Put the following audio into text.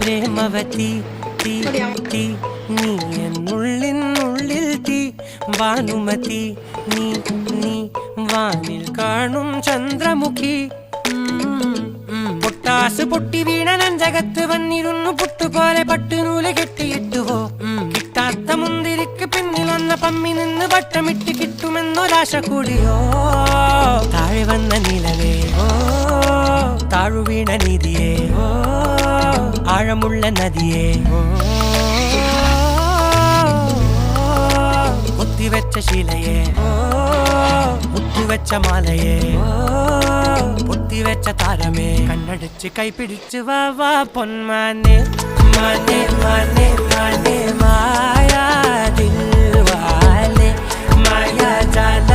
പ്രേമവതി തീ തീ നീ എന്നുള്ളിനുള്ളിൽ തീ ഭാനുമതി നീ നീ വാനിൽ കാണും ചന്ദ്രമുഖി പൊട്ടാസ് പൊട്ടി വീണ നെഞ്ചകത്ത് വന്നിരുന്നു പുട്ടുപോലെ പട്ടുനൂല് കെട്ടിയിട്ടുവോ കിട്ടാത്ത മുന്തിരിക്ക് പിന്നിൽ വന്ന പമ്മി നിന്ന് വട്ടമിട്ട് കിട്ടുമെന്നൊരാശ കൂടിയോ താഴെ വന്ന നിലവേ ഓ താഴു വീണ നിധിയേ ഓ ആഴമുള്ള നദിയേ ഓ കൊത്തിവെച്ച ശിലയേ ഓ മുത്തുവെച്ച മാലയേ ഓ പൊത്തിവെച്ച താരമേ കണ്ണടച്ച് കൈപിടിച്ച് വാ വാ പൊന്മാനെ മാനെ മാനെ മാനെ മായാ ദിൽവാലെ മായാ ജാല